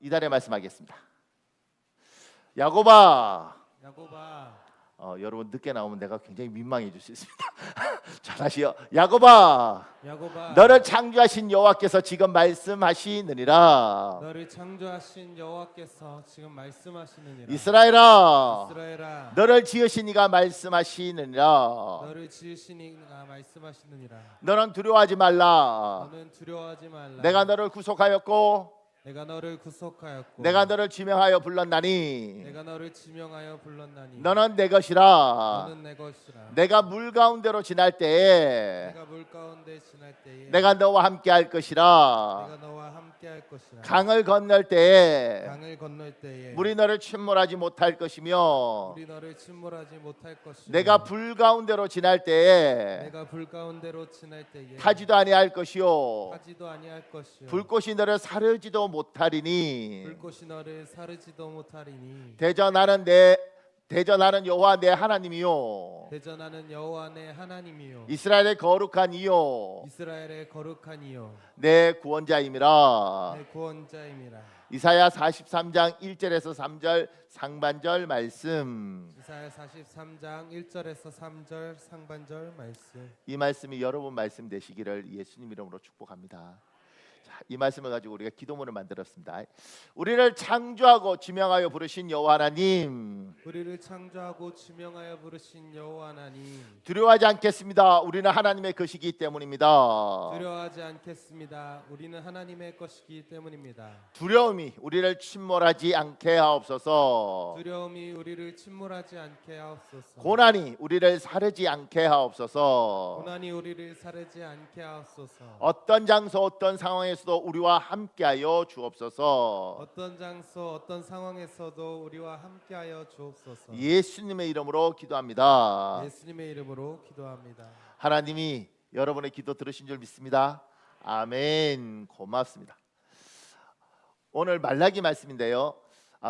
이달에 말씀하겠습니다. 야곱아. 여러분 늦게 나오면 내가 굉장히 민망해질 수 있습니다. 자, 다시요. 야곱아, 너를 창조하신 여호와께서 지금 말씀하시느니라. 이스라엘아, 너를 지으신 이가 말씀하시느니라. 너는 두려워하지 말라. 내가 너를 구속하였고 내가 너를 지명하여 불렀나니 너는 내 것이라. 내가 물 가운데로 지날 때에 내가 너와 함께 할 것이라. 강을 건널 때에 물이 너를 침몰하지 못할 것이며 내가 불 가운데로 지날 때에 타지도 아니할 것이요 불꽃이 너를 사르지도 못하리니 대전하는 여호와 내 하나님이요 이스라엘의 거룩한 이요 내 구원자임이라. 이사야 43장 1절에서 3절 상반절 말씀. 이 말씀이 여러분 말씀 되시기를 예수님 이름으로 축복합니다. 이 말씀을 가지고 우리가 기도문을 만들었습니다. 우리를 창조하고 지명하여 부르신 여호와 하나님, 두려워하지 않겠습니다. 우리는 하나님의 것이기 때문입니다. 두려움이 우리를 침몰하지 않게 하옵소서. 고난이 우리를 사르지 않게 하옵소서. 어떤 장소 어떤 상황에서도 우리와 함께하여 주옵소서. 예수님의 이름으로 기도합니다. 하나님이 여러분의 기도 들으신 줄 믿습니다. 아멘. 고맙습니다. 오늘 말라기 말씀인데요.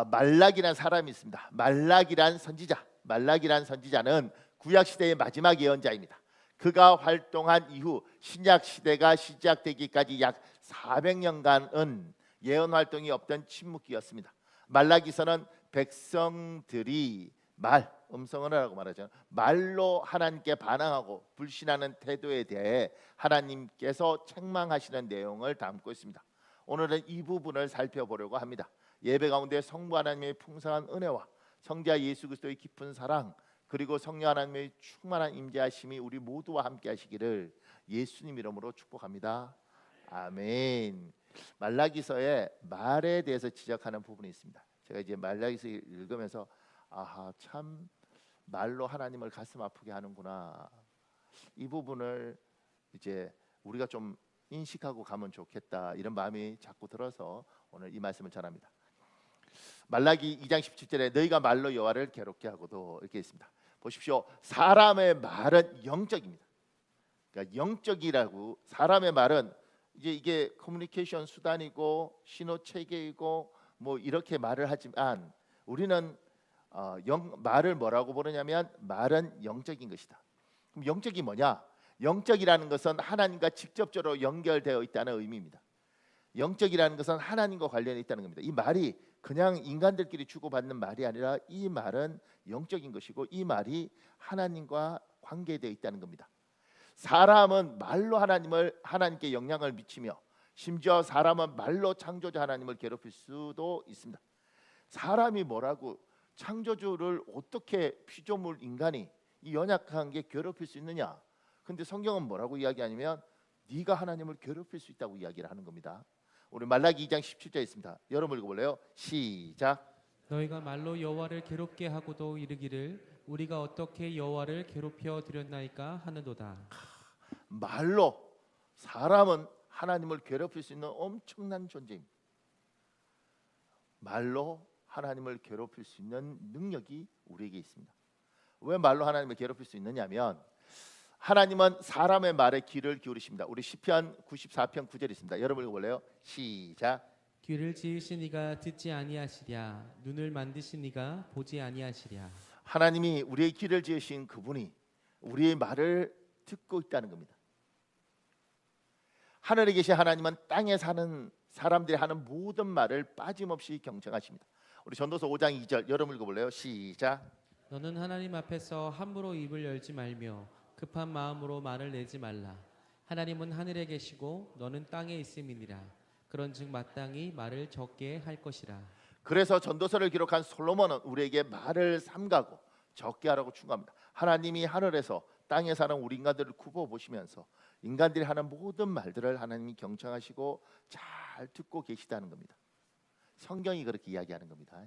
말라기란 사람이 있습니다. 말라기란 선지자는 구약 시대의 마지막 예언자입니다. 그가 활동한 이후 신약 시대가 시작되기까지 약 400년간은 예언 활동이 없던 침묵기였습니다. 말라기서는 백성들이 음성언어라고 말하죠. 말로 하나님께 반항하고 불신하는 태도에 대해 하나님께서 책망하시는 내용을 담고 있습니다. 오늘은 이 부분을 살펴보려고 합니다. 예배 가운데 성부 하나님의 풍성한 은혜와 성자 예수 그리스도의 깊은 사랑 그리고 성령 하나님의 충만한 임재하심이 우리 모두와 함께 하시기를 예수님 이름으로 축복합니다. 아멘. 말라기서에 말에 대해서 지적하는 부분이 있습니다. 제가 이제 말라기서 읽으면서 참 말로 하나님을 가슴 아프게 하는구나. 이 부분을 이제 우리가 좀 인식하고 가면 좋겠다. 이런 마음이 자꾸 들어서 오늘 이 말씀을 전합니다. 말라기 2장 17절에 너희가 말로 여호와를 괴롭게 하고도 이렇게 있습니다. 보십시오. 사람의 말은 영적입니다. 그러니까 영적이라고 사람의 말은 이제 이게 커뮤니케이션 수단이고 신호 체계이고 뭐 이렇게 말을 하지만 우리는 말을 뭐라고 부르냐면 말은 영적인 것이다. 그럼 영적이 뭐냐? 영적이라는 것은 하나님과 직접적으로 연결되어 있다는 의미입니다. 영적이라는 것은 하나님과 관련이 있다는 겁니다. 이 말이 그냥 인간들끼리 주고받는 말이 아니라 이 말은 영적인 것이고 이 말이 하나님과 관계되어 있다는 겁니다. 사람은 말로 하나님께 영향을 미치며 심지어 사람은 말로 창조자 하나님을 괴롭힐 수도 있습니다. 사람이 뭐라고 창조주를 어떻게 피조물 인간이 이 연약한 게 괴롭힐 수 있느냐? 근데 성경은 뭐라고 이야기하냐면 네가 하나님을 괴롭힐 수 있다고 이야기를 하는 겁니다. 우리 말라기 2장 17절에 있습니다. 여러분 읽어볼래요? 시작. 너희가 말로 여호와를 괴롭게 하고도 이르기를 우리가 어떻게 여호와를 괴롭혀 드렸나이까 하는도다. 말로 사람은 하나님을 괴롭힐 수 있는 엄청난 존재입니다. 말로 하나님을 괴롭힐 수 있는 능력이 우리에게 있습니다. 왜 말로 하나님을 괴롭힐 수 있느냐면 하나님은 사람의 말에 귀를 기울이십니다. 우리 시편 94편 9절 있습니다. 여러분 읽어볼래요? 시작. 귀를 지으신 이가 듣지 아니하시랴 눈을 만드신 이가 보지 아니하시랴. 하나님이 우리의 귀를 지으신 그분이 우리의 말을 듣고 있다는 겁니다. 하늘에 계신 하나님은 땅에 사는 사람들이 하는 모든 말을 빠짐없이 경청하십니다. 우리 전도서 5장 2절 여러분 읽어볼래요? 시작. 너는 하나님 앞에서 함부로 입을 열지 말며 급한 마음으로 말을 내지 말라. 하나님은 하늘에 계시고 너는 땅에 있음이니라. 그런즉 마땅히 말을 적게 할 것이라. 그래서 전도서를 기록한 솔로몬은 우리에게 말을 삼가고 적게 하라고 충고합니다. 하나님이 하늘에서 땅에 사는 우리 인간들을 굽어 보시면서 인간들이 하는 모든 말들을 하나님이 경청하시고 잘 듣고 계시다는 겁니다. 성경이 그렇게 이야기하는 겁니다.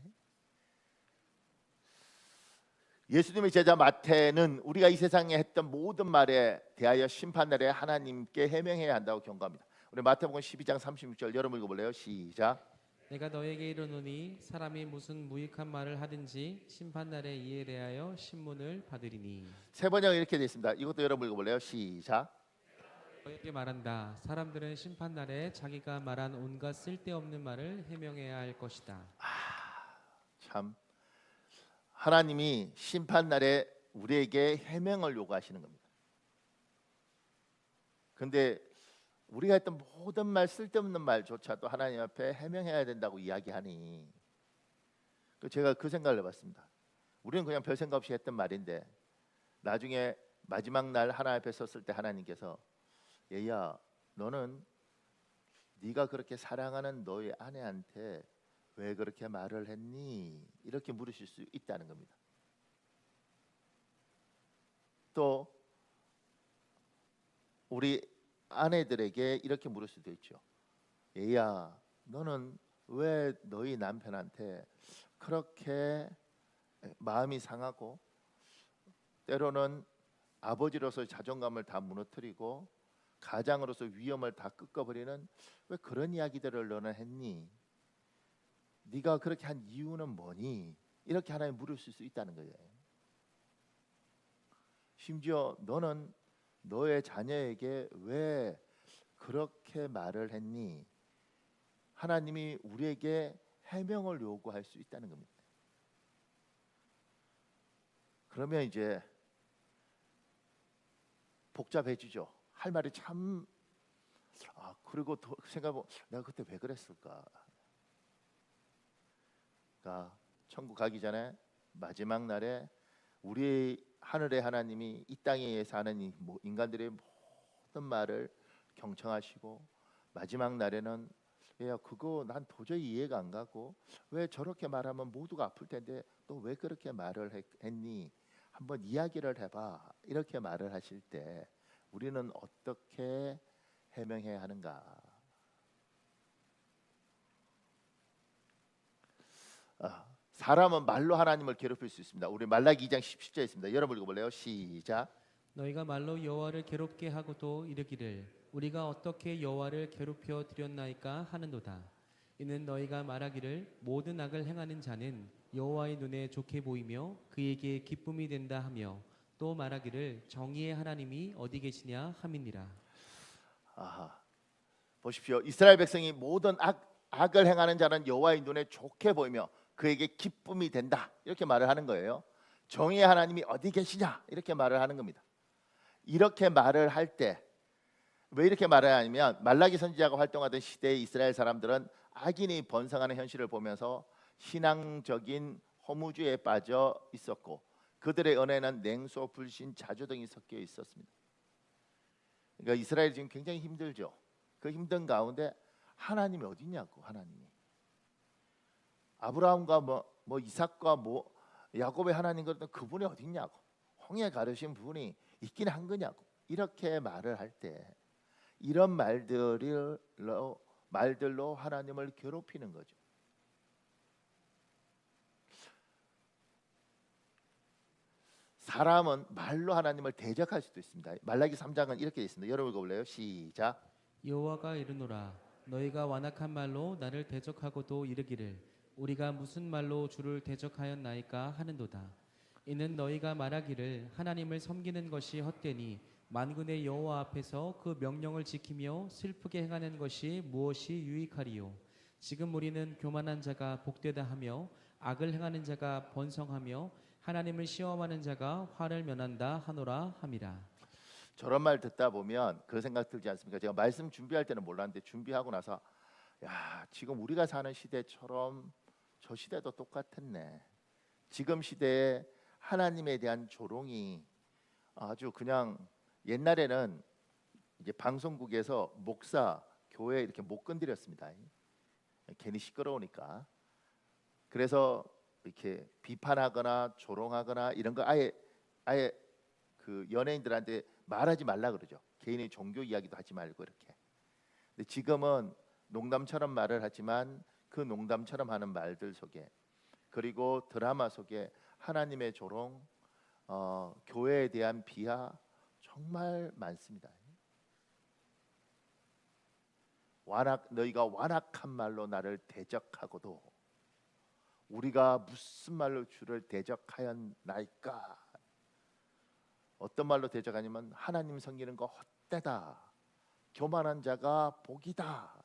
예수님의 제자 마태는 우리가 이 세상에 했던 모든 말에 대하여 심판날에 하나님께 해명해야 한다고 경고합니다. 우리 마태복음 12장 36절 여러분 읽어볼래요? 시작. 내가 너에게 이르노니 사람이 무슨 무익한 말을 하든지 심판날에 이에 대하여 신문을 받으리니. 세 번역 이렇게 되어 있습니다. 이것도 여러분 읽어볼래요? 시작. 너에게 말한다. 사람들은 심판날에 자기가 말한 온갖 쓸데없는 말을 해명해야 할 것이다. 참 하나님이 심판날에 우리에게 해명을 요구하시는 겁니다. 근데 우리가 했던 모든 말, 쓸데없는 말조차도 하나님 앞에 해명해야 된다고 이야기하니 제가 그 생각을 해봤습니다. 우리는 그냥 별 생각 없이 했던 말인데 나중에 마지막 날 하나님 앞에 섰을 때 하나님께서 얘야 너는 네가 그렇게 사랑하는 너의 아내한테 왜 그렇게 말을 했니? 이렇게 물으실 수 있다는 겁니다. 또 우리 아내들에게 이렇게 물을 수도 있죠. 얘야 너는 왜 너희 남편한테 그렇게 마음이 상하고 때로는 아버지로서의 자존감을 다 무너뜨리고 가장으로서 위험을 다 꺾어버리는 왜 그런 이야기들을 너는 했니? 네가 그렇게 한 이유는 뭐니? 이렇게 하나님 물으실 수 있다는 거예요. 심지어 너는 너의 자녀에게 왜 그렇게 말을 했니? 하나님이 우리에게 해명을 요구할 수 있다는 겁니다. 그러면 이제 복잡해지죠. 할 말이 참 그리고 생각해보면 내가 그때 왜 그랬을까? 그러니까 천국 가기 전에 마지막 날에 우리 하늘의 하나님이 이 땅에 사는 인간들의 모든 말을 경청하시고 마지막 날에는 야 그거 난 도저히 이해가 안 가고 왜 저렇게 말하면 모두가 아플 텐데 또 왜 그렇게 말을 했니? 한번 이야기를 해봐. 이렇게 말을 하실 때 우리는 어떻게 해명해야 하는가? 사람은 말로 하나님을 괴롭힐 수 있습니다. 우리 말라기 2장 17절에 있습니다. 여러분 읽어볼래요? 시작. 너희가 말로 여호와를 괴롭게 하고도 이르기를 우리가 어떻게 여호와를 괴롭혀 드렸나이까 하는도다. 이는 너희가 말하기를 모든 악을 행하는 자는 여호와의 눈에 좋게 보이며 그에게 기쁨이 된다 하며 또 말하기를 정의의 하나님이 어디 계시냐 함이니라. 보십시오. 이스라엘 백성이 모든 악을 행하는 자는 여호와의 눈에 좋게 보이며 그에게 기쁨이 된다. 이렇게 말을 하는 거예요. 정의의 하나님이 어디 계시냐? 이렇게 말을 하는 겁니다. 이렇게 말을 할 때 왜 이렇게 말을 하냐면 말라기 선지자가 활동하던 시대의 이스라엘 사람들은 악인이 번성하는 현실을 보면서 신앙적인 허무주의에 빠져 있었고 그들의 은혜는 냉소, 불신, 자조 등이 섞여 있었습니다. 그러니까 이스라엘이 지금 굉장히 힘들죠. 그 힘든 가운데 하나님이 어디 있냐고. 하나님이 아브라함과 뭐 이삭과 야곱의 하나님 그분이 어디 있냐고. 홍해 가르신 분이 있긴 한 거냐고. 이렇게 말을 할 때 이런 말들로 하나님을 괴롭히는 거죠. 사람은 말로 하나님을 대적할 수도 있습니다. 말라기 3장은 이렇게 있습니다. 여러분 읽어볼래요? 시작. 여호와가 이르노라 너희가 완악한 말로 나를 대적하고도 이르기를 우리가 무슨 말로 주를 대적하였나이까 하는도다. 이는 너희가 말하기를 하나님을 섬기는 것이 헛되니 만군의 여호와 앞에서 그 명령을 지키며 슬프게 행하는 것이 무엇이 유익하리요. 지금 우리는 교만한 자가 복되다 하며 악을 행하는 자가 번성하며 하나님을 시험하는 자가 화를 면한다 하노라 함이라. 저런 말 듣다 보면 그 생각 들지 않습니까? 제가 말씀 준비할 때는 몰랐는데 준비하고 나서 야, 지금 우리가 사는 시대처럼 저 시대도 똑같았네. 지금 시대에 하나님에 대한 조롱이 아주 그냥 옛날에는 이제 방송국에서 목사 교회 이렇게 못 건드렸습니다. 괜히 시끄러우니까. 그래서 이렇게 비판하거나 조롱하거나 이런 거 아예 그 연예인들한테 말하지 말라 그러죠. 개인의 종교 이야기도 하지 말고 이렇게. 근데 지금은 농담처럼 말을 하지만 그 농담처럼 하는 말들 속에 그리고 드라마 속에 하나님의 조롱, 교회에 대한 비하 정말 많습니다. 너희가 완악한 말로 나를 대적하고도 우리가 무슨 말로 주를 대적하였나이까. 어떤 말로 대적하냐면 하나님 섬기는 거 헛되다. 교만한 자가 복이다.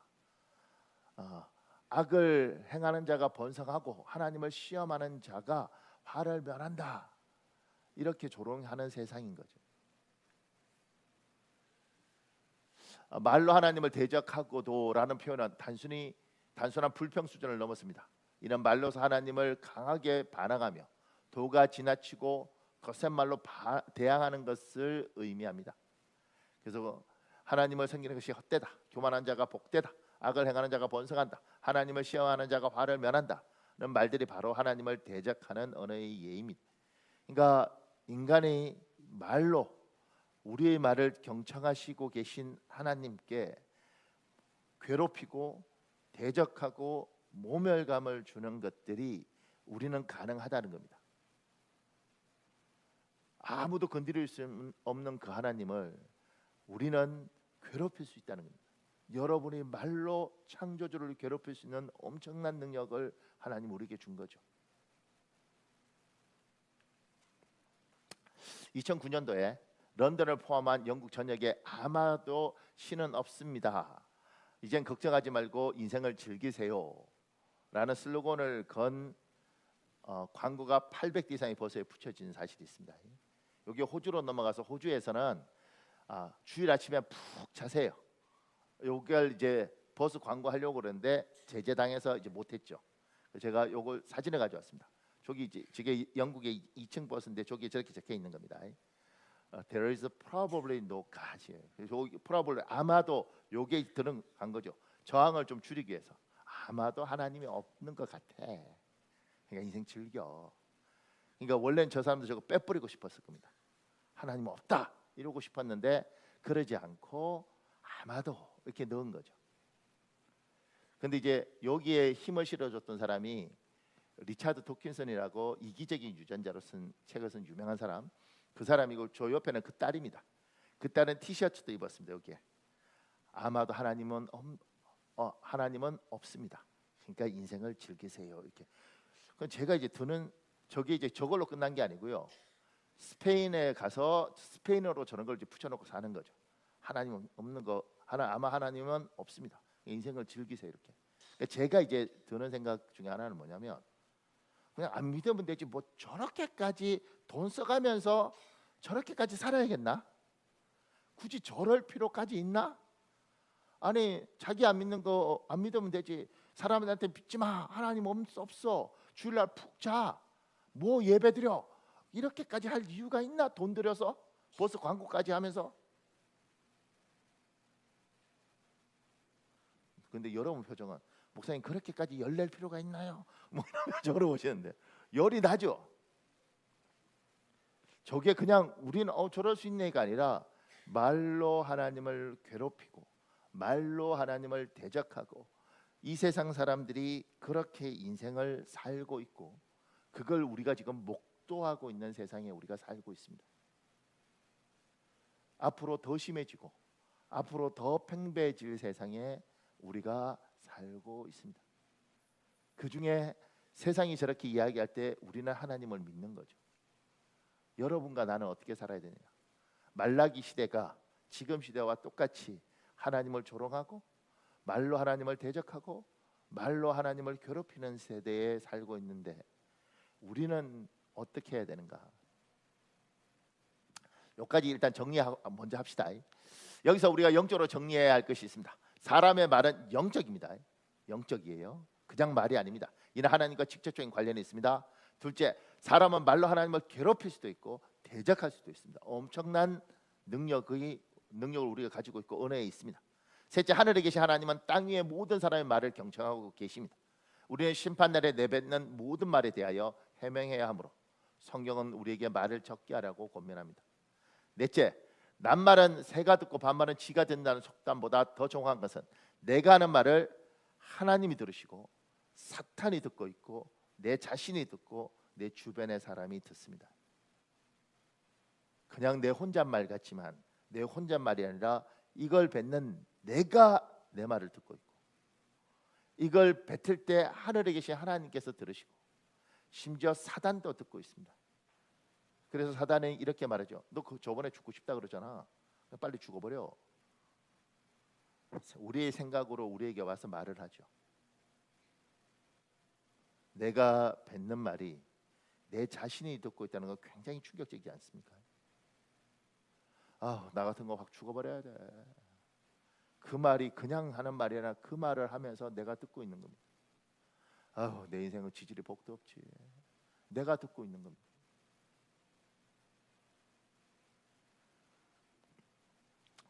악을 행하는 자가 번성하고 하나님을 시험하는 자가 화를 면한다. 이렇게 조롱하는 세상인 거죠. 말로 하나님을 대적하고도라는 표현은 단순한 불평 수준을 넘었습니다. 이는 말로서 하나님을 강하게 반항하며 도가 지나치고 거센 말로 대항하는 것을 의미합니다. 그래서 하나님을 섬기는 것이 헛되다. 교만한 자가 복되다. 악을 행하는 자가 번성한다. 하나님을 시험하는 자가 화를 면한다. 는 말들이 바로 하나님을 대적하는 언어의 예입니다. 그러니까 인간의 말로 우리의 말을 경청하시고 계신 하나님께 괴롭히고 대적하고 모멸감을 주는 것들이 우리는 가능하다는 겁니다. 아무도 건드릴 수 없는 그 하나님을 우리는 괴롭힐 수 있다는 겁니다. 여러분이 말로 창조주를 괴롭힐 수 있는 엄청난 능력을 하나님 우리에게 준 거죠. 2009년도에 런던을 포함한 영국 전역에 아마도 신은 없습니다. 이젠 걱정하지 말고 인생을 즐기세요 라는 슬로건을 건 광고가 800대 이상의 버스에 붙여진 사실이 있습니다. 여기 호주로 넘어가서 호주에서는 주일 아침에 푹 자세요. 요걸 이제 버스 광고하려고 그러는데 제재당해서 이제 못했죠. 제가 요걸 사진을 가져왔습니다. 저게 영국의 2층 버스인데 저기 저렇게 적혀 있는 겁니다. There is probably no God. probably 아마도 요게 들어간 거죠. 저항을 좀 줄이기 위해서 아마도 하나님이 없는 것 같아. 그러니까 인생 즐겨. 그러니까 원래는 저 사람도 저거 빼버리고 싶었을 겁니다. 하나님 없다 이러고 싶었는데 그러지 않고 아마도 이렇게 넣은 거죠. 근데 이제 여기에 힘을 실어줬던 사람이 리차드 도킨슨이라고 이기적인 유전자로 쓴 책을 쓴 유명한 사람. 그 사람이고 저 옆에는 그 딸입니다. 그 딸은 티셔츠도 입었습니다. 여기에 아마도 하나님은 없습니다. 그러니까 인생을 즐기세요 이렇게. 그럼 제가 이제 드는 저게 이제 저걸로 끝난 게 아니고요. 스페인에 가서 스페인어로 저런 걸 이제 붙여놓고 사는 거죠. 하나님 없는 거 아마 하나님은 없습니다. 인생을 즐기세요 이렇게. 그러니까 제가 이제 드는 생각 중에 하나는 뭐냐면 그냥 안 믿으면 되지 뭐 저렇게까지 돈 써가면서 저렇게까지 살아야겠나? 굳이 저럴 필요까지 있나? 아니 자기 안 믿는 거 안 믿으면 되지. 사람들한테 믿지 마. 하나님 없어. 주일날 푹 자. 뭐 예배 드려. 이렇게까지 할 이유가 있나? 돈 들여서 버스 광고까지 하면서. 근데 여러분 표정은 목사님 그렇게까지 열낼 필요가 있나요? 뭐 이런 표정으로 오시는데 열이 나죠. 저게 그냥 우리는 저럴 수 있네가 아니라 말로 하나님을 괴롭히고 말로 하나님을 대적하고 이 세상 사람들이 그렇게 인생을 살고 있고 그걸 우리가 지금 목도하고 있는 세상에 우리가 살고 있습니다. 앞으로 더 심해지고 앞으로 더 팽배해질 세상에 우리가 살고 있습니다. 그 중에 세상이 저렇게 이야기할 때 우리는 하나님을 믿는 거죠. 여러분과 나는 어떻게 살아야 되느냐? 말라기 시대가 지금 시대와 똑같이 하나님을 조롱하고 말로 하나님을 대적하고 말로 하나님을 괴롭히는 세대에 살고 있는데 우리는 어떻게 해야 되는가? 여기까지 일단 먼저 합시다. 여기서 우리가 영적으로 정리해야 할 것이 있습니다. 사람의 말은 영적입니다. 영적이에요. 그냥 말이 아닙니다. 이는 하나님과 직접적인 관련이 있습니다. 둘째, 사람은 말로 하나님을 괴롭힐 수도 있고 대적할 수도 있습니다. 엄청난 능력을 우리가 가지고 있고 은혜에 있습니다. 셋째, 하늘에 계신 하나님은 땅 위의 모든 사람의 말을 경청하고 계십니다. 우리는 심판날에 내뱉는 모든 말에 대하여 해명해야 하므로 성경은 우리에게 말을 적게 하라고 권면합니다. 넷째, 낱말은 새가 듣고 반말은 쥐가 듣는다는 속담보다 더 정확한 것은 내가 하는 말을 하나님이 들으시고 사탄이 듣고 있고 내 자신이 듣고 내 주변의 사람이 듣습니다. 그냥 내 혼잣말 같지만 내 혼잣말이 아니라 이걸 뱉는 내가 내 말을 듣고 있고 이걸 뱉을 때 하늘에 계신 하나님께서 들으시고 심지어 사단도 듣고 있습니다. 그래서 사단은 이렇게 말하죠. 너 저번에 죽고 싶다 그러잖아. 빨리 죽어버려. 우리의 생각으로 우리에게 와서 말을 하죠. 내가 뱉는 말이 내 자신이 듣고 있다는 건 굉장히 충격적이지 않습니까? 나 같은 거 확 죽어버려야 돼. 그 말이 그냥 하는 말이 아니라 그 말을 하면서 내가 듣고 있는 겁니다. 내 인생은 지질이 복도 없지. 내가 듣고 있는 겁니다.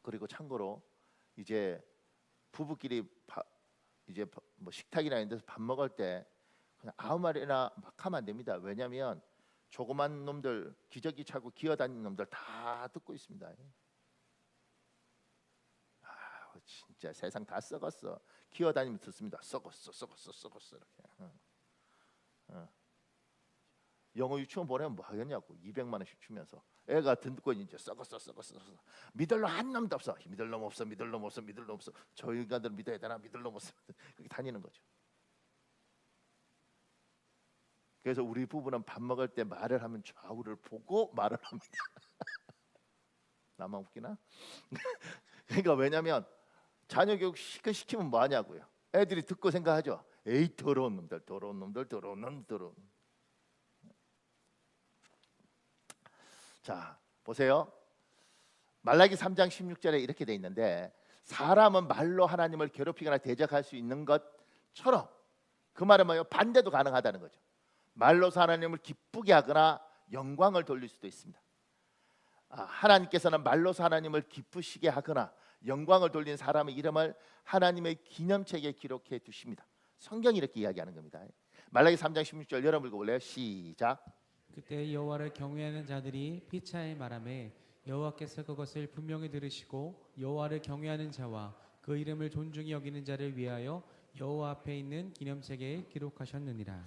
그리고 참고로 이제 부부끼리 이제 뭐 식탁이나 이런 데서 밥 먹을 때 그냥 아무 말이나 막 하면 안 됩니다. 왜냐하면 조그만 놈들 기저귀 차고 기어다니는 놈들 다 듣고 있습니다. 진짜 세상 다 썩었어. 기어다니면 듣습니다. 썩었어 이렇게. 영어 유치원 보내면 뭐 하겠냐고. 200만 원씩 주면서 애가 듣고 이제 썩었어. 믿을 놈 한 놈도 없어. 믿을 놈 없어. 저 인간들 믿어야 되나? 믿을 놈 없어. 그렇게 다니는 거죠. 그래서 우리 부부는 밥 먹을 때 말을 하면 좌우를 보고 말을 합니다. 나만 웃기나? 그러니까 왜냐면 자녀 교육 시키면 뭐 하냐고요. 애들이 듣고 생각하죠. 에이 더러운 놈들. 자, 보세요. 말라기 3장 16절에 이렇게 돼 있는데 사람은 말로 하나님을 괴롭히거나 대적할 수 있는 것처럼 그 말은 뭐예요? 반대도 가능하다는 거죠. 말로서 하나님을 기쁘게 하거나 영광을 돌릴 수도 있습니다. 하나님께서는 말로서 하나님을 기쁘시게 하거나 영광을 돌리는 사람의 이름을 하나님의 기념책에 기록해 두십니다. 성경이 이렇게 이야기하는 겁니다. 말라기 3장 16절 여러분 읽어볼래요? 시작. 그때 여호와를 경외하는 자들이 피차에 말하매 여호와께서 그것을 분명히 들으시고 여호와를 경외하는 자와 그 이름을 존중히 여기는 자를 위하여 여호와 앞에 있는 기념책에 기록하셨느니라.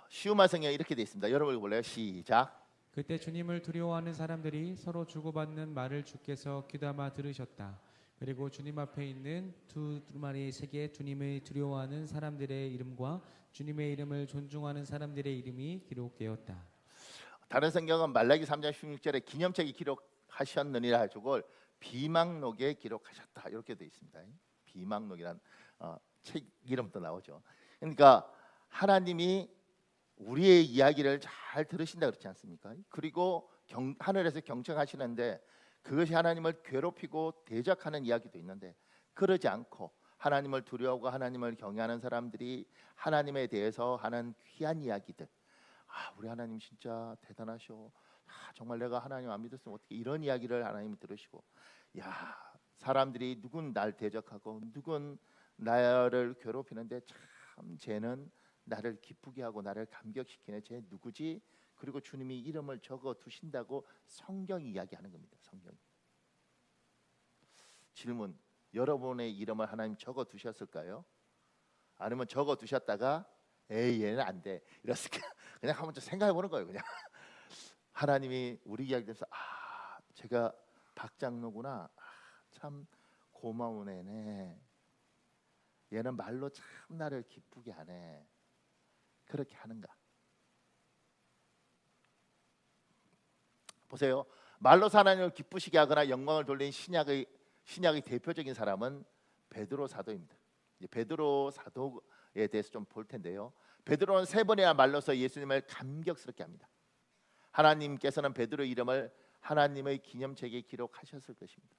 쉬운 말씀에 이렇게 되어 있습니다. 여러분 읽어볼래요? 시작. 그때 주님을 두려워하는 사람들이 서로 주고받는 말을 주께서 귀담아 들으셨다. 그리고 주님 앞에 있는 두 두루마리의 책에 주님을 두려워하는 사람들의 이름과 주님의 이름을 존중하는 사람들의 이름이 기록되었다. 다른 성경은 말라기 3장 16절에 기념책에 기록하셨느니라 저걸 비망록에 기록하셨다 이렇게 되어 있습니다. 비망록이란 책 이름도 나오죠. 그러니까 하나님이 우리의 이야기를 잘 들으신다 그렇지 않습니까? 그리고 하늘에서 경청하시는데 그것이 하나님을 괴롭히고 대적하는 이야기도 있는데 그러지 않고 하나님을 두려워하고 하나님을 경외하는 사람들이 하나님에 대해서 하는 귀한 이야기들. 우리 하나님 진짜 대단하셔. 정말 내가 하나님 안 믿었으면 어떻게 이런 이야기를 하나님이 들으시고 사람들이 누군 날 대적하고 누군 나를 괴롭히는데 참 쟤는 나를 기쁘게 하고 나를 감격시키네. 쟤 누구지? 그리고 주님이 이름을 적어 두신다고 성경이 이야기하는 겁니다. 성경. 질문: 여러분의 이름을 하나님 적어 두셨을까요? 아니면 적어 두셨다가 에이 얘는 안 돼 이랬을까? 그냥 한번 좀 생각해 보는 거예요. 그냥 하나님이 우리 이야기 들어서 제가 박장로구나. 참 고마운 애네. 얘는 말로 참 나를 기쁘게 하네. 그렇게 하는가? 보세요. 말로서 하나님을 기쁘시게 하거나 영광을 돌린 신약의 대표적인 사람은 베드로 사도입니다. 베드로 사도에 대해서 좀 볼 텐데요. 베드로는 3번이나 말로서 예수님을 감격스럽게 합니다. 하나님께서는 베드로 이름을 하나님의 기념책에 기록하셨을 것입니다.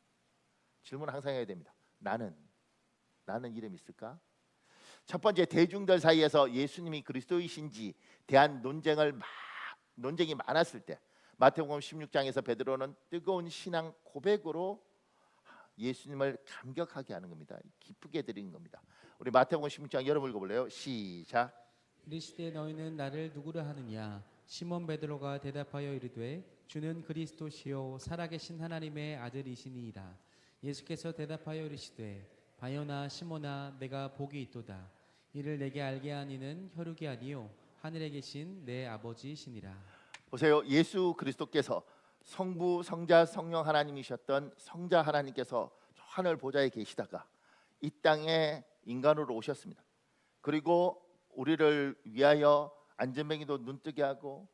질문 항상 해야 됩니다. 나는 이름 있을까? 첫 번째, 대중들 사이에서 예수님이 그리스도이신지 대한 논쟁이 많았을 때 마태복음 16장에서 베드로는 뜨거운 신앙 고백으로 예수님을 감격하게 하는 겁니다. 기쁘게 드리는 겁니다. 우리 마태복음 16장 여러분 읽어볼래요? 시작. 이르시되 너희는 나를 누구라 하느냐? 시몬 베드로가 대답하여 이르되 주는 그리스도시요 살아계신 하나님의 아들이시니이다. 예수께서 대답하여 이르시되 바요나 시몬아 내가 복이 있도다. 이를 내게 알게 하니는 혈육이 아니요 하늘에 계신 내 아버지이시니라. 보세요. 예수 그리스도께서 성부, 성자, 성령 하나님이셨던 성자 하나님께서 하늘 보좌에 계시다가 이 땅에 인간으로 오셨습니다. 그리고 우리를 위하여 안전뱅이도 눈뜨게 하고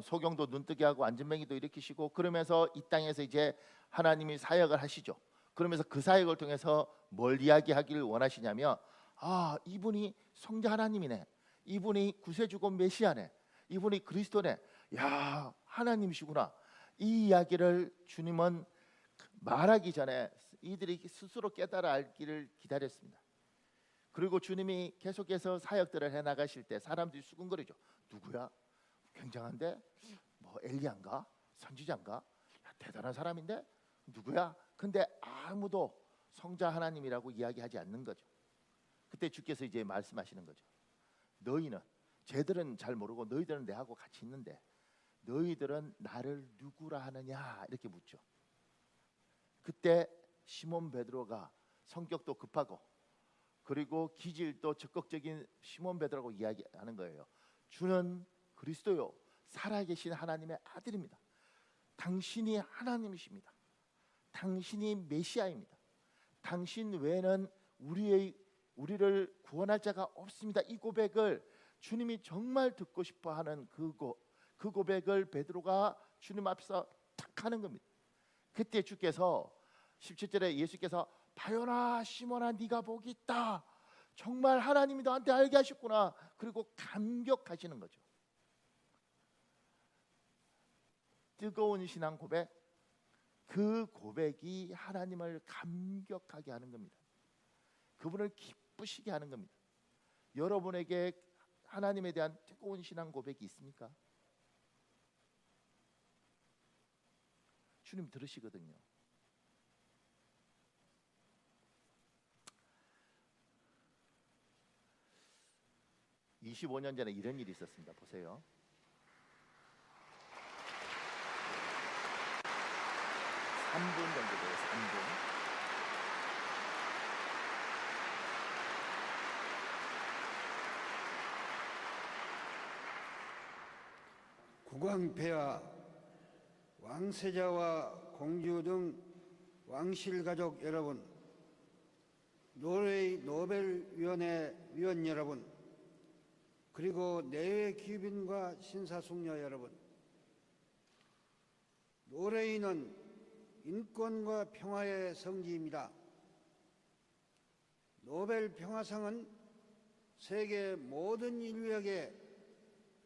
소경도 눈뜨게 하고 안전뱅이도 일으키시고 그러면서 이 땅에서 이제 하나님이 사역을 하시죠. 그러면서 그 사역을 통해서 뭘 이야기하기를 원하시냐면 이분이 성자 하나님이네. 이분이 구세주고 메시아네. 이분이 그리스도네. 야, 하나님이시구나. 이 이야기를 주님은 말하기 전에 이들이 스스로 깨달아 알기를 기다렸습니다. 그리고 주님이 계속해서 사역들을 해 나가실 때 사람들이 수군거리죠. 누구야? 굉장한데? 뭐 엘리야인가? 선지자인가? 야, 대단한 사람인데? 누구야? 근데 아무도 성자 하나님이라고 이야기하지 않는 거죠. 그때 주께서 이제 말씀하시는 거죠. 너희는, 쟤들은 잘 모르고 너희들은 내하고 같이 있는데 너희들은 나를 누구라 하느냐 이렇게 묻죠. 그때 시몬 베드로가 성격도 급하고 그리고 기질도 적극적인 시몬 베드로라고 이야기하는 거예요. 주는 그리스도요 살아계신 하나님의 아들입니다. 당신이 하나님이십니다. 당신이 메시아입니다. 당신 외에는 우리를 구원할 자가 없습니다. 이 고백을 주님이 정말 듣고 싶어하는 그 고백을 베드로가 주님 앞에서 탁 하는 겁니다. 그때 주께서 17절에 예수께서 바요나 시몬아 네가 복이 있다. 정말 하나님이 너한테 알게 하셨구나. 그리고 감격하시는 거죠. 뜨거운 신앙 고백, 그 고백이 하나님을 감격하게 하는 겁니다. 그분을 기쁘시게 하는 겁니다. 여러분에게 하나님에 대한 뜨거운 신앙 고백이 있습니까? 주님 들으시거든요. (25년) 전에 이런 일이 있었습니다. 보세요. (3분) 정도 돼요. (3분) 국왕폐하, 왕세자와 공주 등 왕실 가족 여러분, 노르웨이 노벨위원회 위원 여러분, 그리고 내외 귀빈과 신사숙녀 여러분, 노르웨이는 인권과 평화의 성지입니다. 노벨 평화상은 세계 모든 인류에게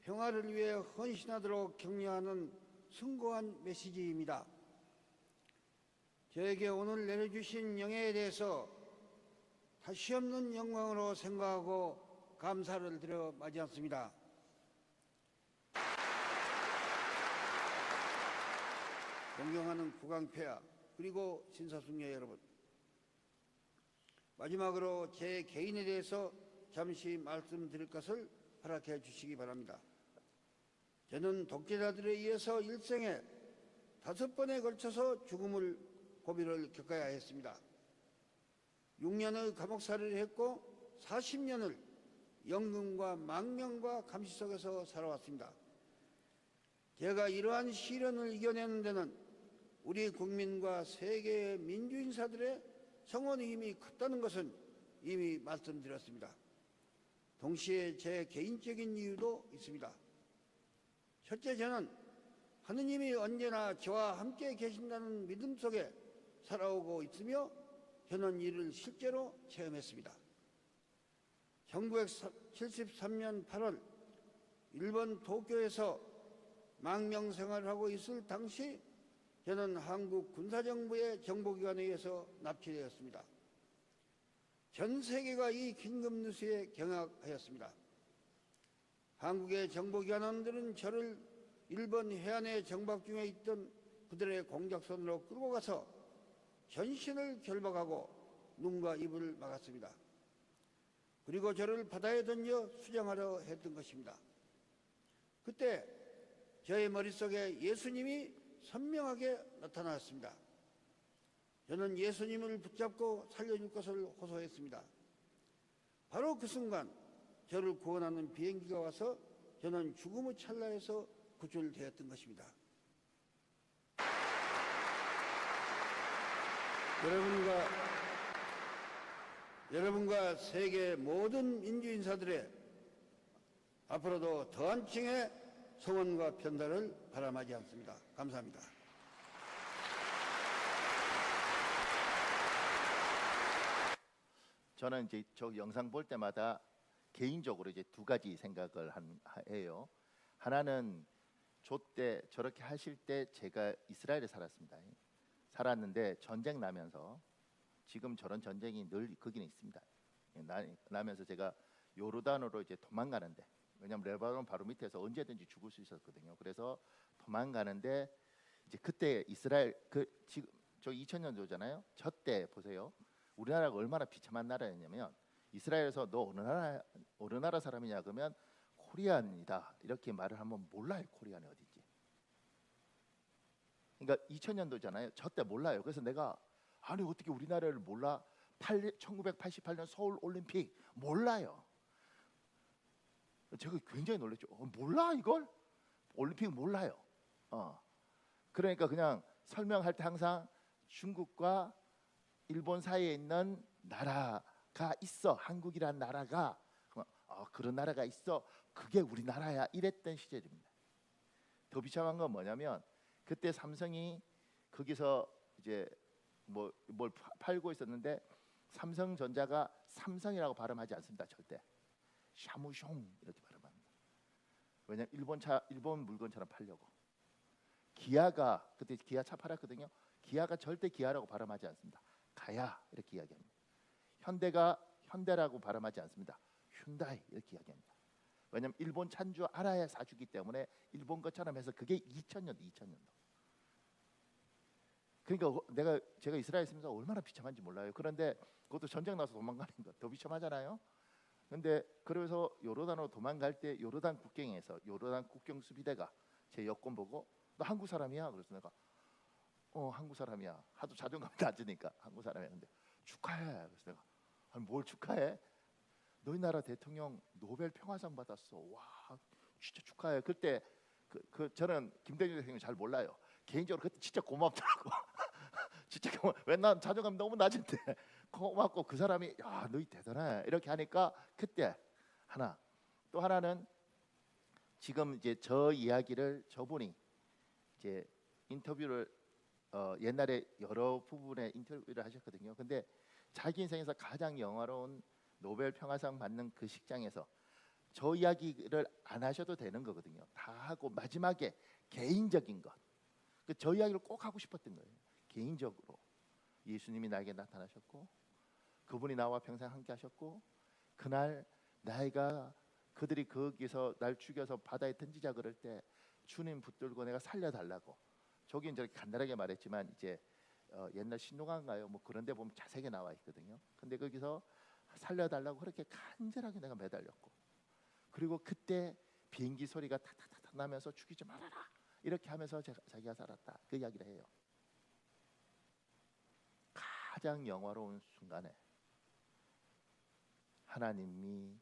평화를 위해 헌신하도록 격려하는 숭고한 메시지입니다. 저에게 오늘 내려주신 영예에 대해서 다시 없는 영광으로 생각하고 감사를 드려 맞이했습니다. 존경하는 국왕폐하 그리고 신사숙녀 여러분, 마지막으로 제 개인에 대해서 잠시 말씀드릴 것을 허락해 주시기 바랍니다. 저는 독재자들에 의해서 일생에 5번에 걸쳐서 죽음을 고비를 겪어야 했습니다. 6년의 감옥살이를 했고 40년을 연금과 망명과 감시 속에서 살아왔습니다. 제가 이러한 시련을 이겨내는 데는 우리 국민과 세계의 민주인사들의 성원의 힘이 컸다는 것은 이미 말씀드렸습니다. 동시에 제 개인적인 이유도 있습니다. 첫째, 저는 하느님이 언제나 저와 함께 계신다는 믿음 속에 살아오고 있으며 저는 이를 실제로 체험했습니다. 1973년 8월 일본 도쿄에서 망명 생활을 하고 있을 당시 저는 한국 군사정부의 정보기관에 의해서 납치되었습니다. 전 세계가 이 긴급 뉴스에 경악하였습니다. 한국의 정보기관원들은 저를 일본 해안에 정박 중에 있던 그들의 공작선으로 끌고 가서 전신을 결박하고 눈과 입을 막았습니다. 그리고 저를 바다에 던져 수정하려 했던 것입니다. 그때 저의 머릿속에 예수님이 선명하게 나타났습니다. 저는 예수님을 붙잡고 살려줄 것을 호소했습니다. 바로 그 순간 저를 구원하는 비행기가 와서 저는 죽음의 찰나에서 구출되었던 것입니다. 여러분과 세계 모든 민주인사들의 앞으로도 더한 층의 성원과 편달을 바람하지 않습니다. 감사합니다. 저는 이제 저 영상 볼 때마다 개인적으로 이제 두 가지 생각을 해요. 하나는 때 저렇게 하실 때 제가 이스라엘에 살았는데 전쟁 나면서 지금 저런 전쟁이 늘 거기는 있습니다. 나면서 제가 요르단으로 이제 도망가는데, 왜냐하면 레바논 바로 밑에서 언제든지 죽을 수 있었거든요. 그래서 도망가는데 이제 그때 이스라엘 지금 저 2000년도잖아요. 저 때 보세요. 우리나라가 얼마나 비참한 나라였냐면 이스라엘에서 너 어느 나라 사람이냐 그러면 코리안이다 이렇게 말을 하면 몰라요. 코리안이 어딘지. 그러니까 2000년도잖아요. 저 때 몰라요. 그래서 내가 아니 어떻게 우리나라를 몰라? 1988년 서울 올림픽 몰라요. 제가 굉장히 놀랐죠. 몰라 이걸? 올림픽 몰라요. 그러니까 그냥 설명할 때 항상 중국과 일본 사이에 있는 나라가 있어. 한국이란 나라가 그런 나라가 있어. 그게 우리나라야. 이랬던 시절입니다. 더 비참한 건 뭐냐면 그때 삼성이 거기서 이제 뭘 팔고 있었는데 삼성전자가 삼성이라고 발음하지 않습니다. 절대 샤무숑 이렇게 발음합니다. 왜냐면 일본 물건처럼 팔려고. 기아가 그때 기아차 팔았거든요. 기아가 절대 기아라고 발음하지 않습니다. 가야 이렇게 이야기합니다. 현대가 현대라고 발음하지 않습니다. 튠다이 이렇게 이야기합니다. 왜냐면 일본 찬주 알아야 사주기 때문에 일본 것처럼 해서 그게 2000년도. 그러니까 제가 이스라엘에 있으면서 얼마나 비참한지 몰라요. 그런데 그것도 전쟁 나서 도망가는 거 더 비참하잖아요. 근데 그래서 요르단으로 도망갈 때 요르단 국경에서 요르단 국경 수비대가 제 여권 보고 너 한국 사람이야? 그래서 내가 한국 사람이야. 하도 자존감이 낮으니까 한국 사람이야. 근데 축하해. 그래서 내가 아니 뭘 축하해? 너희 나라 대통령 노벨 평화상 받았어. 와 진짜 축하해. 그때 저는 김대중 대통령 잘 몰라요. 개인적으로 그때 진짜 고맙더라고. 진짜 왜난 자존감 너무 낮은데 고맙고 그 사람이 야 너희 대단해 이렇게 하니까 그때 하나 또 하나는 지금 이제 저 이야기를 저분이 이제 인터뷰를 옛날에 여러 부분의 인터뷰를 하셨거든요. 근데 자기 인생에서 가장 영화로운 노벨 평화상 받는 그 식장에서 저 이야기를 안 하셔도 되는 거거든요. 다 하고 마지막에 개인적인 것. 저 이야기를 꼭 하고 싶었던 거예요. 개인적으로 예수님이 나에게 나타나셨고 그분이 나와 평생 함께 하셨고 그날 나이가 그들이 거기서 날 죽여서 바다에 던지자 그럴 때 주님 붙들고 내가 살려달라고 저긴 저렇게 간단하게 말했지만 이제 옛날 신동아인가요? 뭐 그런 데 보면 자세하게 나와 있거든요. 근데 거기서 살려달라고 그렇게 간절하게 내가 매달렸고 그리고 그때 비행기 소리가 탁탁탁 나면서 죽이지 말아라 이렇게 하면서 자기가 살았다 그 이야기를 해요. 가장 영화로운 순간에 하나님이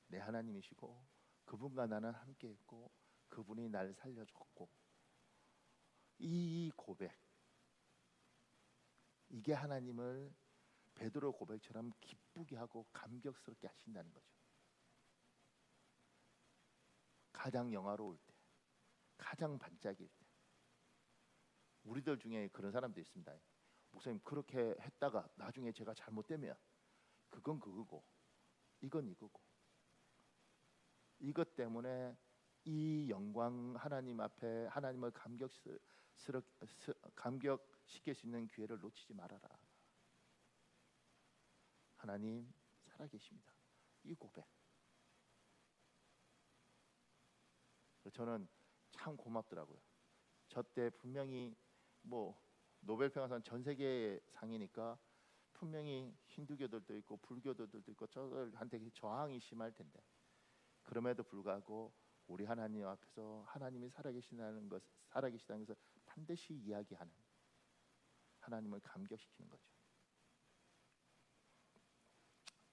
내 하나님이시고 그분과 나는 함께했고 그분이 날 살려줬고 이 고백 이게 하나님을 베드로 고백처럼 기쁘게 하고 감격스럽게 하신다는 거죠. 가장 영화로울 때 가장 반짝일 때 우리들 중에 그런 사람도 있습니다. 목사님 그렇게 했다가 나중에 제가 잘못되면 그건 그거고 이건 이거고 이것 때문에 이 영광 하나님 앞에 하나님을 감격시킬 수 있는 기회를 놓치지 말아라. 하나님 살아계십니다. 이 고백. 저는 참 고맙더라고요. 저 때 분명히 뭐 노벨 평화상 전 세계 상이니까 분명히 힌두교들도 있고 불교도들도 있고 저들한테 저항이 심할 텐데 그럼에도 불구하고 우리 하나님 앞에서 하나님이 살아계시다는 것을 반드시 이야기하는 하나님을 감격시키는 거죠.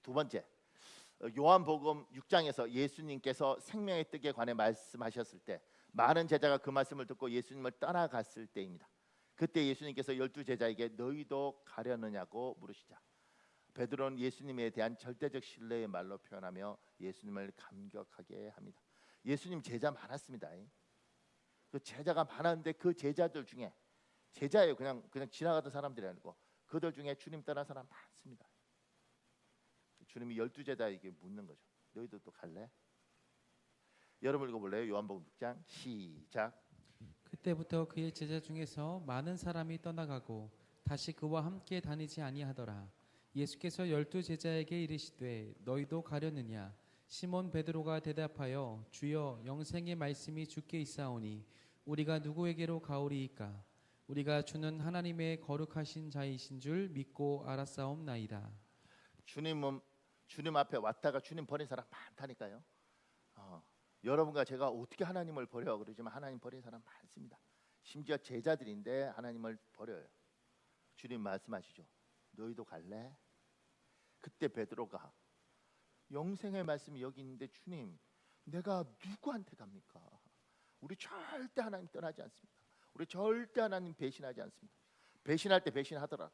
두 번째, 요한복음 6장에서 예수님께서 생명의 떡에 관해 말씀하셨을 때 많은 제자가 그 말씀을 듣고 예수님을 떠나갔을 때입니다. 그때 예수님께서 12제자에게 너희도 가려느냐고 물으시자 베드로는 예수님에 대한 절대적 신뢰의 말로 표현하며 예수님을 감격하게 합니다. 예수님 제자 많았습니다. 그 제자가 많았는데 그 제자들 중에 제자예요. 그냥 지나가던 사람들이 아니고 그들 중에 주님 떠난 사람 많습니다. 주님이 12제자에게 묻는 거죠. 너희도 또 갈래? 여러분 읽어볼래요? 요한복음 6장 시작. 그때부터 그의 제자 중에서 많은 사람이 떠나가고 다시 그와 함께 다니지 아니하더라. 예수께서 12제자에게 이르시되 너희도 가려느냐? 시몬 베드로가 대답하여 주여 영생의 말씀이 주께 있사오니 우리가 누구에게로 가오리이까? 우리가 주는 하나님의 거룩하신 자이신 줄 믿고 알았사옵나이다. 주님 앞에 왔다가 주님 버린 사람 많다니까요. 여러분과 제가 어떻게 하나님을 버려 그러지만 하나님 버린 사람 많습니다. 심지어 제자들인데 하나님을 버려요. 주님 말씀하시죠. 너희도 갈래? 그때 베드로가 영생의 말씀이 여기 있는데 주님 내가 누구한테 갑니까? 우리 절대 하나님 떠나지 않습니다. 우리 절대 하나님 배신하지 않습니다. 배신할 때 배신하더라도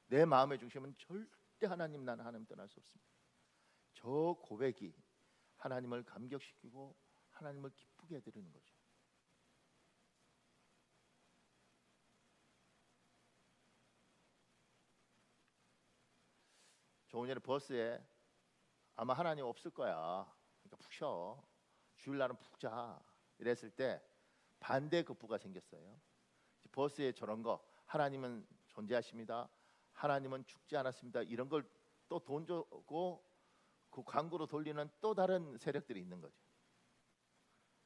내 마음의 중심은 절대 나는 하나님 떠날 수 없습니다. 저 고백이 하나님을 감격시키고 하나님을 기쁘게 해드리는 거죠. 조금 전에 버스에 아마 하나님 없을 거야. 그러니까 푹 쉬어. 주일날은 푹 자. 이랬을 때 반대급부가 생겼어요. 버스에 저런 거 하나님은 존재하십니다. 하나님은 죽지 않았습니다. 이런 걸 또 돈 주고 그 광고로 돌리는 또 다른 세력들이 있는 거죠.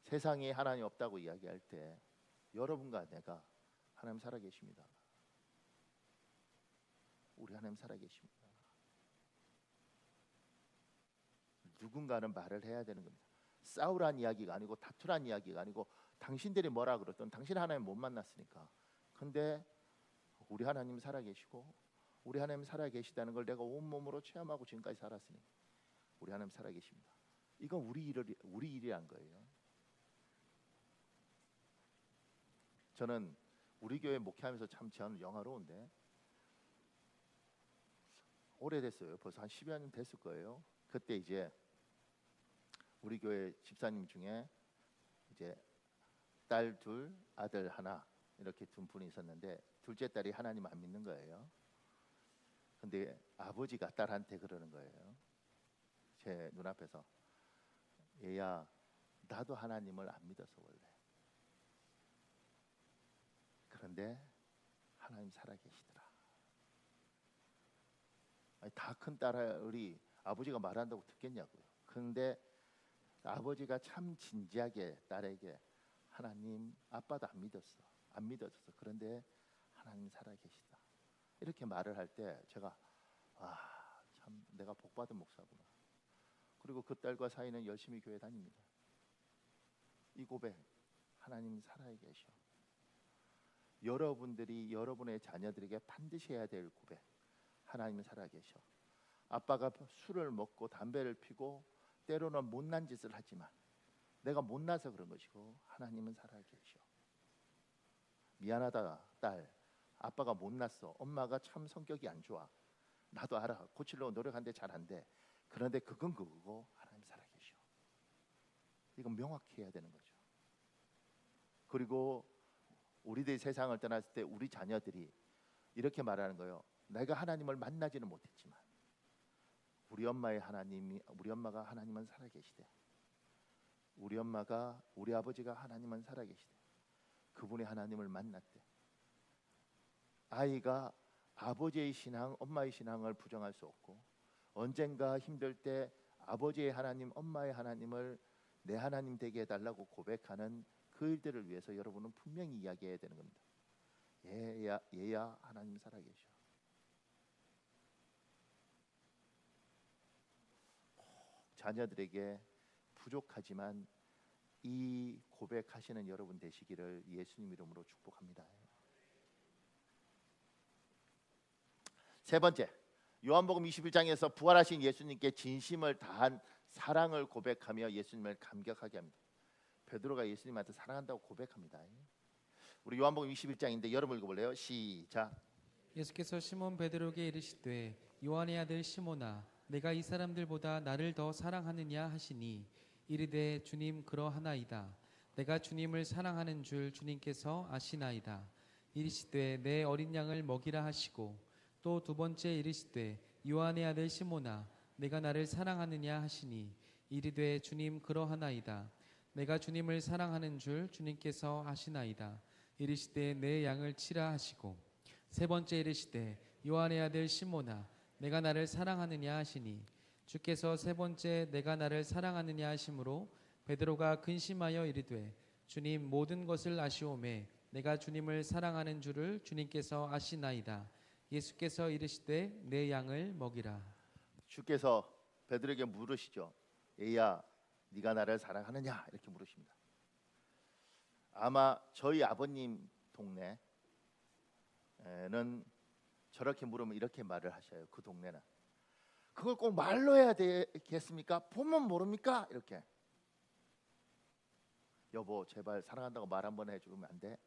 세상에 하나님 없다고 이야기할 때 여러분과 내가 하나님 살아계십니다. 우리 하나님 살아계십니다. 누군가는 말을 해야 되는 겁니다. 싸우란 이야기가 아니고 다투란 이야기가 아니고 당신들이 뭐라 그랬던 당신 하나님 못 만났으니까. 근데 우리 하나님 살아계시고 우리 하나님 살아계시다는 걸 내가 온몸으로 체험하고 지금까지 살았으니 우리 하나님 살아계십니다. 이건 우리 일이란 거예요. 저는 우리 교회 목회하면서 참 저는 영화로운데 오래됐어요. 벌써 한 10여 년 됐을 거예요. 그때 이제 우리 교회 집사님 중에 이제 딸 둘, 아들 하나 이렇게 두 분이 있었는데 둘째 딸이 하나님 안 믿는 거예요. 근데 아버지가 딸한테 그러는 거예요. 제 눈앞에서 얘야 나도 하나님을 안 믿어서 원래 그런데 하나님 살아계시더라. 다 큰 딸이 아버지가 말한다고 듣겠냐고요. 그런데 아버지가 참 진지하게 딸에게 하나님 아빠도 안 믿어졌어. 그런데 하나님 살아계시다. 이렇게 말을 할 때 제가 참 내가 복받은 목사구나. 그리고 그 딸과 사이는 열심히 교회 다닙니다. 이 고백 하나님 살아계셔. 여러분들이 여러분의 자녀들에게 반드시 해야 될 고백 하나님은 살아계셔. 아빠가 술을 먹고 담배를 피고 때로는 못난 짓을 하지만 내가 못나서 그런 것이고 하나님은 살아계셔. 미안하다 딸 아빠가 못났어. 엄마가 참 성격이 안 좋아. 나도 알아. 고치려고 노력하는데 잘 안 돼. 그런데 그건 그거고 하나님 살아계셔. 이건 명확히 해야 되는 거죠. 그리고 우리들이 세상을 떠났을 때 우리 자녀들이 이렇게 말하는 거예요. 내가 하나님을 만나지는 못했지만 우리 엄마가 하나님은 살아계시대. 우리 아버지가 하나님은 살아계시대. 그분이 하나님을 만났대. 아이가 아버지의 신앙, 엄마의 신앙을 부정할 수 없고, 언젠가 힘들 때 아버지의 하나님, 엄마의 하나님을 내 하나님 되게 해달라고 고백하는 그 일들을 위해서 여러분은 분명히 이야기해야 되는 겁니다. 얘야 하나님 살아계셔. 자녀들에게 부족하지만 이 고백하시는 여러분 되시기를 예수님 이름으로 축복합니다. 세 번째, 요한복음 21장에서 부활하신 예수님께 진심을 다한 사랑을 고백하며 예수님을 감격하게 합니다. 베드로가 예수님한테 사랑한다고 고백합니다. 우리 요한복음 21장인데 여러분 읽어볼래요? 시작. 예수께서 시몬 베드로에게 이르시되 요한의 아들 시몬아 내가 이 사람들보다 나를 더 사랑하느냐 하시니 이르되 주님 그러하나이다. 내가 주님을 사랑하는 줄 주님께서 아시나이다. 이르시되 내 어린 양을 먹이라 하시고 또 두 번째 이르시되 요한의 아들 시몬아 내가 나를 사랑하느냐 하시니 이르되 주님 그러하나이다. 내가 주님을 사랑하는 줄 주님께서 아시나이다. 이르시되 내 양을 치라 하시고 세 번째 이르시되 요한의 아들 시몬아 내가 나를 사랑하느냐 하시니 주께서 세 번째 내가 나를 사랑하느냐 하심으로 베드로가 근심하여 이르되 주님 모든 것을 아시오매 내가 주님을 사랑하는 줄을 주님께서 아시나이다. 예수께서 이르시되 내 양을 먹이라. 주께서 베드로에게 물으시죠. 얘야 네가 나를 사랑하느냐 이렇게 물으십니다. 아마 저희 아버님 동네는 저렇게 물으면 이렇게 말을 하셔요. 그 동네는 그걸 꼭 말로 해야 되겠습니까? 보면 모릅니까? 이렇게 여보 제발 사랑한다고 말 한번 해주면 안 돼?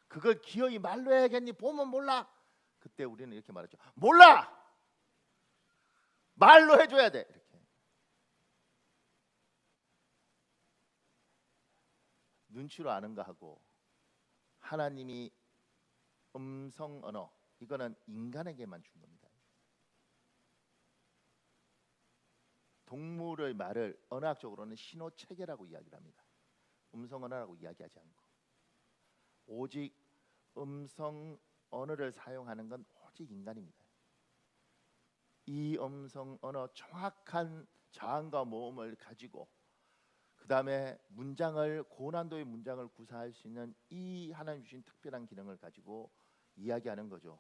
그걸 기어이 말로 해야겠니? 보면 몰라? 그때 우리는 이렇게 말했죠. 몰라! 말로 해줘야 돼. 이렇게 눈치로 아는가 하고 하나님이 음성 언어 이거는 인간에게만 준 겁니다. 동물의 말을 언어학적으로는 신호 체계라고 이야기를 합니다. 음성 언어라고 이야기하지 않고 오직 음성 언어를 사용하는 건 오직 인간입니다. 이 음성 언어 정확한 자음과 모음을 가지고 그 다음에 문장을 고난도의 문장을 구사할 수 있는 이 하나님 주신 특별한 기능을 가지고 이야기하는 거죠.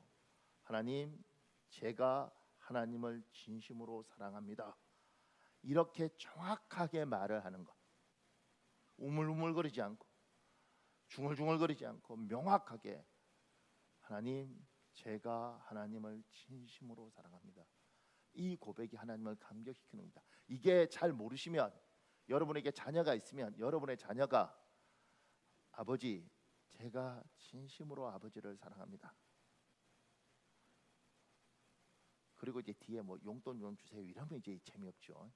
하나님 제가 하나님을 진심으로 사랑합니다. 이렇게 정확하게 말을 하는 것. 우물우물거리지 않고 중얼중얼거리지 않고 명확하게 하나님 제가 하나님을 진심으로 사랑합니다. 이 고백이 하나님을 감격시키는 겁니다. 이게 잘 모르시면 여러분에게 자녀가 있으면 여러분의 자녀가 아버지 제가 진심으로 아버지를 사랑합니다. 그리고 이제 뒤에 뭐 용돈 좀 주세요 이러면 이제 재미없죠.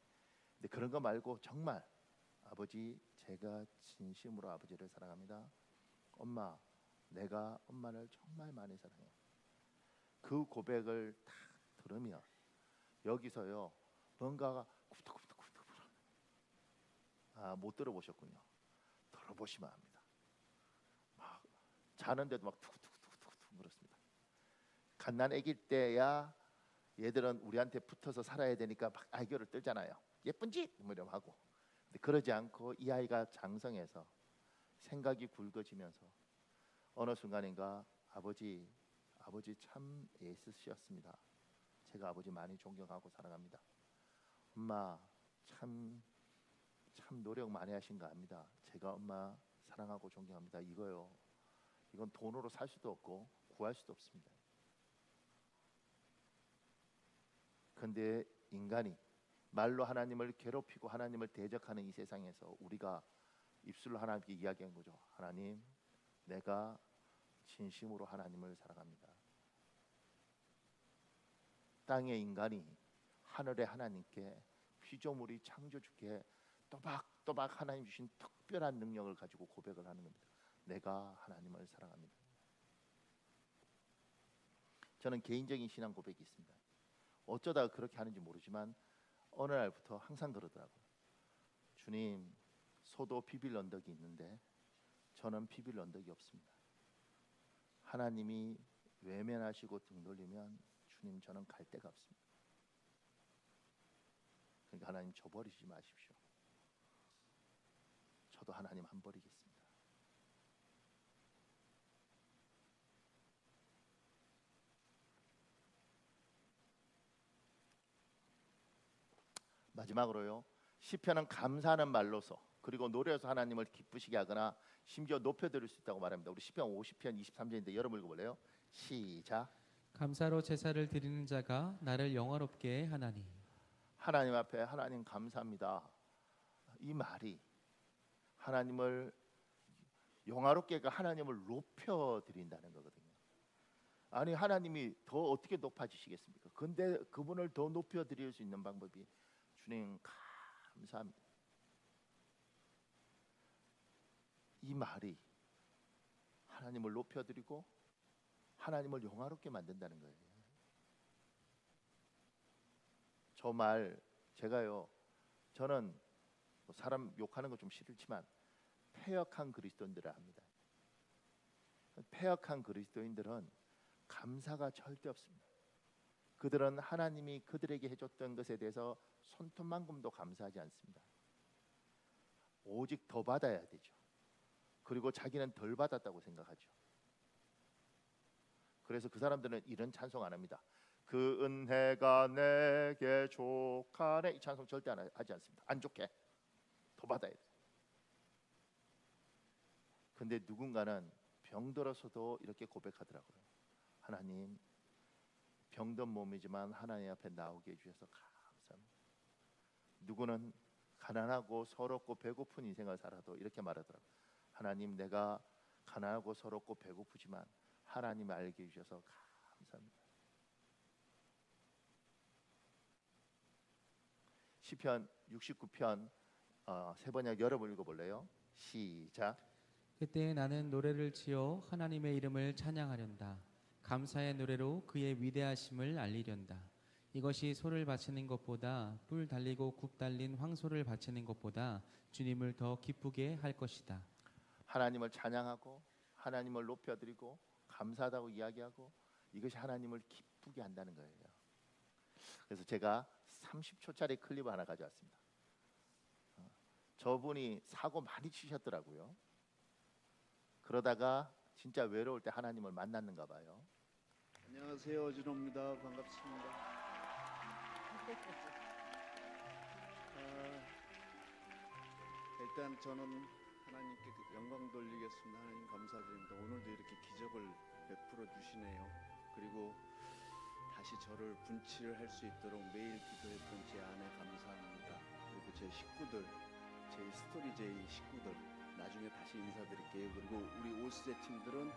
근데 그런 거 말고 정말 아버지 제가 진심으로 아버지를 사랑합니다. 엄마 내가 엄마를 정말 많이 사랑해요. 그 고백을 딱 들으면 여기서요 뭔가가 굽덕굽덕굽덕 못 들어보셨군요. 들어보시면 압니다. 막 자는데도 막 툭툭툭툭툭 물었습니다. 갓난 아기일 때야 얘들은 우리한테 붙어서 살아야 되니까 막 애교를 떨잖아요. 예쁜지 이러면 하고. 근데 그러지 않고 이 아이가 장성해서 생각이 굵어지면서 어느 순간인가 아버지 참 애쓰셨습니다. 제가 아버지 많이 존경하고 사랑합니다. 엄마 참 노력 많이 하신 거 압니다. 제가 엄마 사랑하고 존경합니다. 이거요. 이건 돈으로 살 수도 없고 구할 수도 없습니다. 그런데 인간이 말로 하나님을 괴롭히고 하나님을 대적하는 이 세상에서 우리가 입술로 하나님께 이야기한 거죠. 하나님 내가 진심으로 하나님을 사랑합니다. 땅의 인간이 하늘의 하나님께 피조물이 창조주께 또박또박 하나님 주신 특별한 능력을 가지고 고백을 하는 겁니다. 내가 하나님을 사랑합니다. 저는 개인적인 신앙 고백이 있습니다. 어쩌다가 그렇게 하는지 모르지만 어느 날부터 항상 그러더라고요. 주님 소도 비빌 언덕이 있는데 저는 비빌 언덕이 없습니다. 하나님이 외면하시고 등 돌리면 주님 저는 갈 데가 없습니다. 그러니까 하나님 저 버리지 마십시오. 저도 하나님 안 버리겠습니다. 마지막으로요. 시편은 감사하는 말로서 그리고 노래에서 하나님을 기쁘시게 하거나 심지어 높여드릴 수 있다고 말합니다. 우리 시편 50편 23절인데 여러분 읽어볼래요? 시작. 감사로 제사를 드리는 자가 나를 영화롭게 하나니. 하나님 앞에 하나님 감사합니다. 이 말이 하나님을 영화롭게 하나님을 높여드린다는 거거든요. 아니 하나님이 더 어떻게 높아지시겠습니까? 근데 그분을 더 높여드릴 수 있는 방법이 주님 감사합니다. 이 말이 하나님을 높여드리고 하나님을 영화롭게 만든다는 거예요. 저 말 제가요. 저는 뭐 사람 욕하는 거 좀 싫지만 패역한 그리스도인들을 압니다. 패역한 그리스도인들은 감사가 절대 없습니다. 그들은 하나님이 그들에게 해줬던 것에 대해서 손톱만큼도 감사하지 않습니다. 오직 더 받아야 되죠. 그리고 자기는 덜 받았다고 생각하죠. 그래서 그 사람들은 이런 찬송 안 합니다. 그 은혜가 내게 족하네. 이 찬송 절대 하지 않습니다. 안 좋게 더 받아야 돼. 근데 누군가는 병들어서도 이렇게 고백하더라고요. 하나님, 병든 몸이지만 하나님 앞에 나오게 해주셔서 감사합니다. 누구는 가난하고 서럽고 배고픈 인생을 살아도 이렇게 말하더라고요. 하나님, 내가 가난하고 서럽고 배고프지만 하나님 알게 해주셔서 감사합니다. 시편 69편 세 번역 여러분 읽어볼래요? 시작. 그때 나는 노래를 지어 하나님의 이름을 찬양하련다. 감사의 노래로 그의 위대하심을 알리련다. 이것이 소를 바치는 것보다 뿔 달리고 굽 달린 황소를 바치는 것보다 주님을 더 기쁘게 할 것이다. 하나님을 찬양하고 하나님을 높여드리고 감사하다고 이야기하고 이것이 하나님을 기쁘게 한다는 거예요. 그래서 제가 30초짜리 클립 하나 가져왔습니다. 저분이 사고 많이 치셨더라고요. 그러다가 진짜 외로울 때 하나님을 만났는가 봐요. 안녕하세요, 어진호입니다. 반갑습니다. 일단 저는 하나님께 영광 돌리겠습니다. 하나님 감사드립니다. 오늘도 이렇게 기적을 베풀어 주시네요. 그리고 다시 저를 분치를 할 수 있도록 매일 기도했던 제 아내 감사합니다. 그리고 제 식구들, 제 스토리제이 식구들 나중에 다시 인사드릴게요. 그리고 우리 오스제 팀들은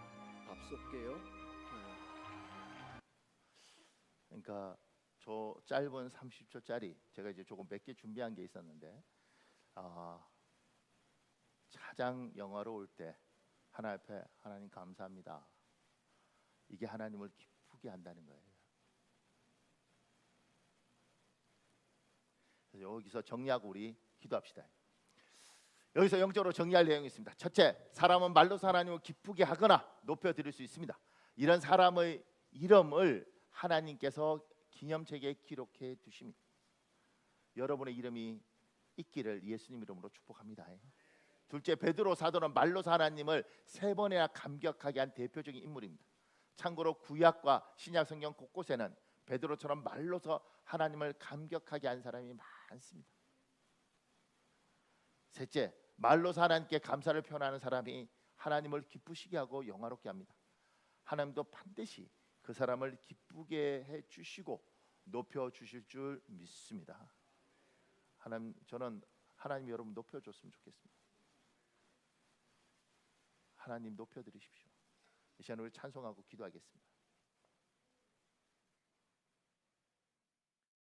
밥 쏠게요. 그러니까 저 짧은 30초짜리 제가 이제 조금 몇 개 준비한 게 있었는데 가장 영화로울 때 하나님 앞에 하나님 감사합니다. 이게 하나님을 기쁘게 한다는 거예요. 그래서 여기서 정리하고 우리 기도합시다. 여기서 영적으로 정리할 내용이 있습니다. 첫째, 사람은 말로서 하나님을 기쁘게 하거나 높여드릴 수 있습니다. 이런 사람의 이름을 하나님께서 기념책에 기록해 두십니다. 여러분의 이름이 있기를 예수님 이름으로 축복합니다. 둘째, 베드로 사도는 말로서 하나님을 3번이나 감격하게 한 대표적인 인물입니다. 참고로 구약과 신약 성경 곳곳에는 베드로처럼 말로서 하나님을 감격하게 한 사람이 많습니다. 셋째, 말로서 하나님께 감사를 표현하는 사람이 하나님을 기쁘시게 하고 영화롭게 합니다. 하나님도 반드시 그 사람을 기쁘게 해 주시고 높여 주실 줄 믿습니다. 하나님, 저는 하나님 여러분 높여 줬으면 좋겠습니다. 하나님 높여 드리십시오. 이 시간 우리 찬송하고 기도하겠습니다.